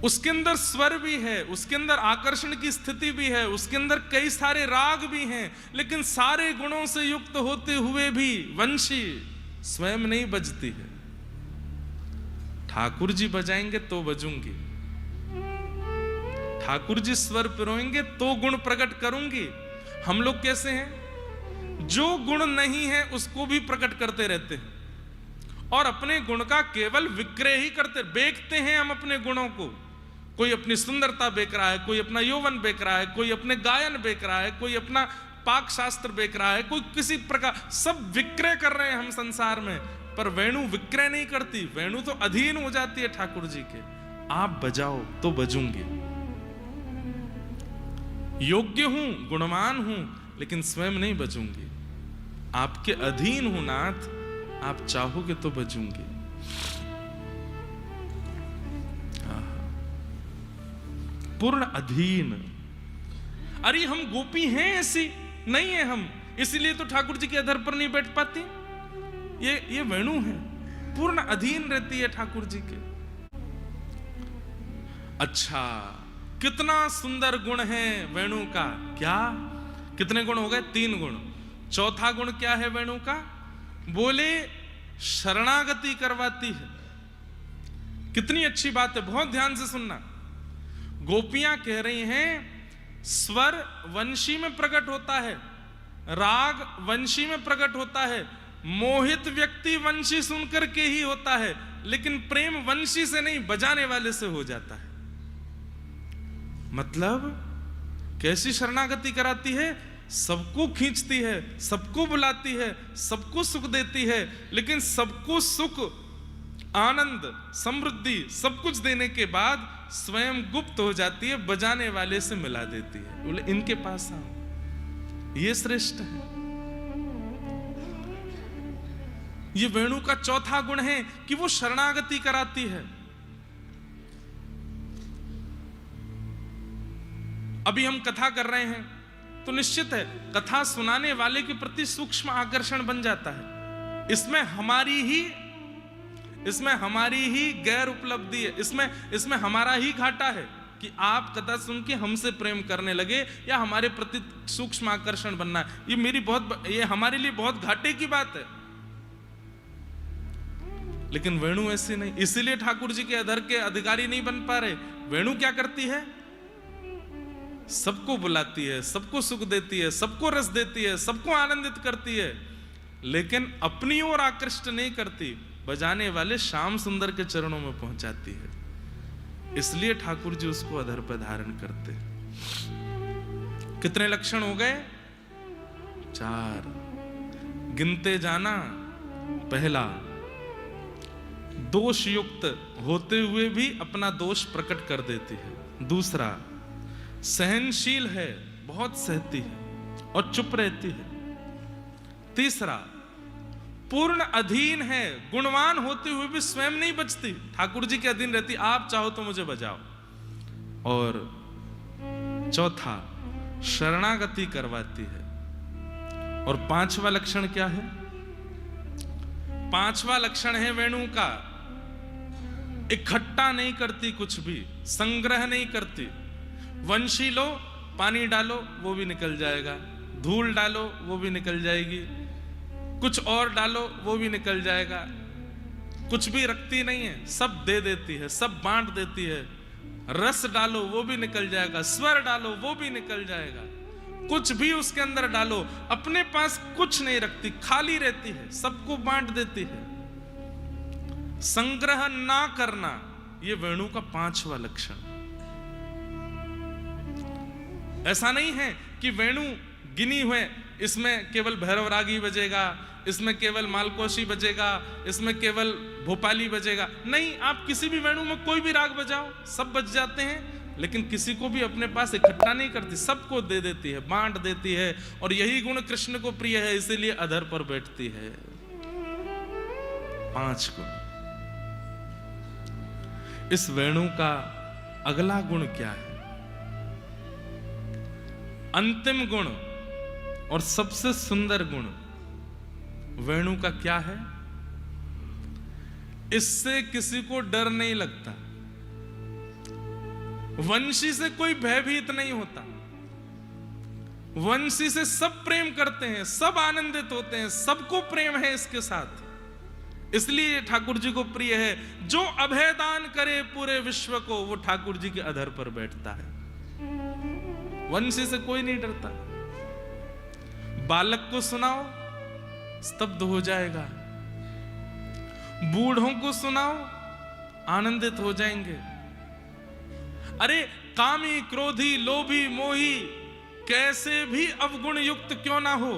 उसके अंदर स्वर भी है, उसके अंदर आकर्षण की स्थिति भी है, उसके अंदर कई सारे राग भी हैं, लेकिन सारे गुणों से युक्त होते हुए भी वंशी स्वयं नहीं बजती है। ठाकुर जी बजाएंगे तो बजूंगी, ठाकुर जी स्वर पिरोएंगे तो गुण प्रकट करूंगी। हम लोग कैसे हैं, जो गुण नहीं है उसको भी प्रकट करते रहते हैं और अपने गुण का केवल विक्रय ही करते, बेचते हैं हम अपने गुणों को। कोई अपनी सुंदरता बेच रहा है, कोई अपना यौवन बेच रहा है, कोई अपने गायन बेच रहा है, कोई अपना पाक शास्त्र बेच रहा है, कोई किसी प्रकार, सब विक्रय कर रहे हैं हम संसार में। पर वेणु विक्रय नहीं करती, वेणु तो अधीन हो जाती है ठाकुर जी के। आप बजाओ तो बजूंगी, योग्य हूं, गुणवान हूं, लेकिन स्वयं नहीं बजूंगी। आपके अधीन हूं नाथ, आप चाहोगे तो बजूंगी। पूर्ण अधीन। अरे हम गोपी हैं ऐसी नहीं है हम, इसलिए तो ठाकुर जी के अधर पर नहीं बैठ पाती। ये वेणु है, पूर्ण अधीन रहती है ठाकुर जी के। अच्छा, कितना सुंदर गुण है वेणु का। क्या, कितने गुण हो गए? 3 गुण। चौथा गुण क्या है वेणु का? बोले शरणागति करवाती है। कितनी अच्छी बात है, बहुत ध्यान से सुनना। गोपियां कह रही हैं स्वर वंशी में प्रकट होता है, राग वंशी में प्रकट होता है, मोहित व्यक्ति वंशी सुनकर के ही होता है, लेकिन प्रेम वंशी से नहीं, बजाने वाले से हो जाता है। मतलब कैसी शरणागति कराती है? सबको खींचती है, सबको बुलाती है, सबको सुख देती है, लेकिन सबको सुख, आनंद, समृद्धि सब कुछ देने के बाद स्वयं गुप्त हो जाती है, बजाने वाले से मिला देती है। बोले इनके पास आओ, ये श्रेष्ठ है। ये वेणु का चौथा गुण है कि वो शरणागति कराती है। अभी हम कथा कर रहे हैं तो निश्चित है कथा सुनाने वाले के प्रति सूक्ष्म आकर्षण बन जाता है। इसमें हमारी ही गैर उपलब्धि है, इसमें हमारा ही घाटा है कि आप कथा सुन के हमसे प्रेम करने लगे या हमारे प्रति सूक्ष्म आकर्षण बनना है। ये हमारे लिए बहुत घाटे की बात है। लेकिन वेणु ऐसी नहीं, इसीलिए ठाकुर जी के अधर के अधिकारी नहीं बन पा रहे। वेणु क्या करती है? सबको बुलाती है, सबको सुख देती है, सबको रस देती है, सबको आनंदित करती है, लेकिन अपनी ओर आकृष्ट नहीं करती, बजाने वाले श्याम सुंदर के चरणों में पहुंचाती है। इसलिए ठाकुर जी उसको अधर पर धारण करते। कितने लक्षण हो गए? 4। गिनते जाना। पहला, दोष युक्त होते हुए भी अपना दोष प्रकट कर देती है। दूसरा, सहनशील है, बहुत सहती है और चुप रहती है। तीसरा, पूर्ण अधीन है, गुणवान होते हुए भी स्वयं नहीं बचती, ठाकुर जी के अधीन रहती, आप चाहो तो मुझे बजाओ। और चौथा, शरणागति करवाती है। और 5वां लक्षण क्या है? 5वां लक्षण है वेणु का, इकट्ठा नहीं करती, कुछ भी संग्रह नहीं करती। वंशी लो, पानी डालो वो भी निकल जाएगा, धूल डालो वो भी निकल जाएगी, कुछ और डालो वो भी निकल जाएगा, कुछ भी रखती नहीं है, सब दे देती है, सब बांट देती है। रस डालो वो भी निकल जाएगा, स्वर डालो वो भी निकल जाएगा, कुछ भी उसके अंदर डालो, अपने पास कुछ नहीं रखती, खाली रहती है, सबको बांट देती है। संग्रह ना करना, ये वेणु का 5वां लक्षण। ऐसा नहीं है कि वेणु गिनी हुए, इसमें केवल भैरव राग ही बजेगा, इसमें केवल मालकोशी बजेगा, इसमें केवल भोपाली बजेगा। नहीं, आप किसी भी वेणु में कोई भी राग बजाओ, सब बज जाते हैं, लेकिन किसी को भी अपने पास इकट्ठा नहीं करती, सबको दे देती है, बांट देती है। और यही गुण कृष्ण को प्रिय है, इसीलिए अधर पर बैठती है। 5 गुण। इस वेणु का अगला गुण क्या है? अंतिम गुण और सबसे सुंदर गुण वेणु का क्या है? इससे किसी को डर नहीं लगता। वंशी से कोई भयभीत नहीं होता, वंशी से सब प्रेम करते हैं, सब आनंदित होते हैं, सबको प्रेम है इसके साथ। इसलिए ठाकुर जी को प्रिय है। जो अभय दान करे पूरे विश्व को, वो ठाकुर जी के अधर पर बैठता है। वंशी से कोई नहीं डरता। बालक को सुनाओ स्तब्ध हो जाएगा, बूढ़ों को सुनाओ आनंदित हो जाएंगे। अरे कामी, क्रोधी, लोभी, मोही कैसे भी अवगुण युक्त क्यों ना हो,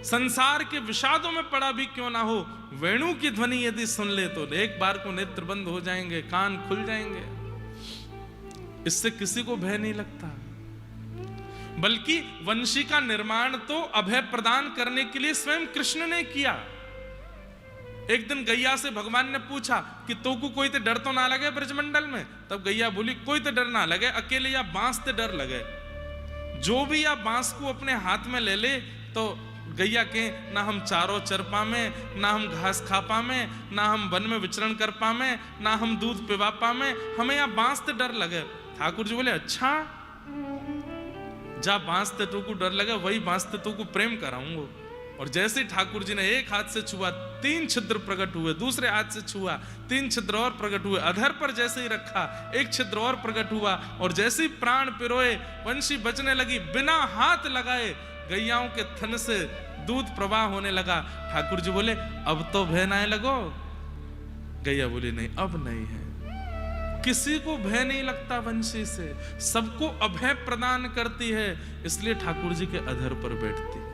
संसार के विषादों में पड़ा भी क्यों ना हो, वेणु की ध्वनि यदि सुन ले तो एक बार को नेत्र बंद हो जाएंगे, कान खुल जाएंगे। इससे किसी को भय नहीं लगता। बल्कि वंशी का निर्माण तो अभय प्रदान करने के लिए स्वयं कृष्ण ने किया। एक दिन गैया से भगवान ने पूछा कि तो को कोई ते डर तो ना लगे ब्रजमंडल में? तब गैया बोली कोई ते डर ना लगे, अकेले या बांस ते डर लगे। जो भी या बांस को अपने हाथ में ले ले तो गैया के ना हम चारों चर पामे, ना हम घास खा पामे, ना हम वन में विचरण कर पामे, ना हम दूध पिवा पामे, हमें या बांस ते डर लगे। ठाकुर जी बोले अच्छा, जा बांस ते तो को डर लगे, वही बांस ते तो को प्रेम कराऊंगा। और जैसे ठाकुर जी ने एक हाथ से छुआ 3 छिद्र प्रकट हुए, दूसरे हाथ से छुआ 3 छिद्र और प्रकट हुए, अधर पर जैसे ही रखा 1 छिद्र और प्रकट हुआ, और जैसे ही प्राण पिरोए वंशी बचने लगी, बिना हाथ लगाए गैयाओं के थन से दूध प्रवाह होने लगा। ठाकुर जी बोले अब तो भय ना लगो। गैया बोली नहीं, अब नहीं है। किसी को भय नहीं लगता वंशी से, सबको अभय प्रदान करती है, इसलिए ठाकुर जी के अधर पर बैठती।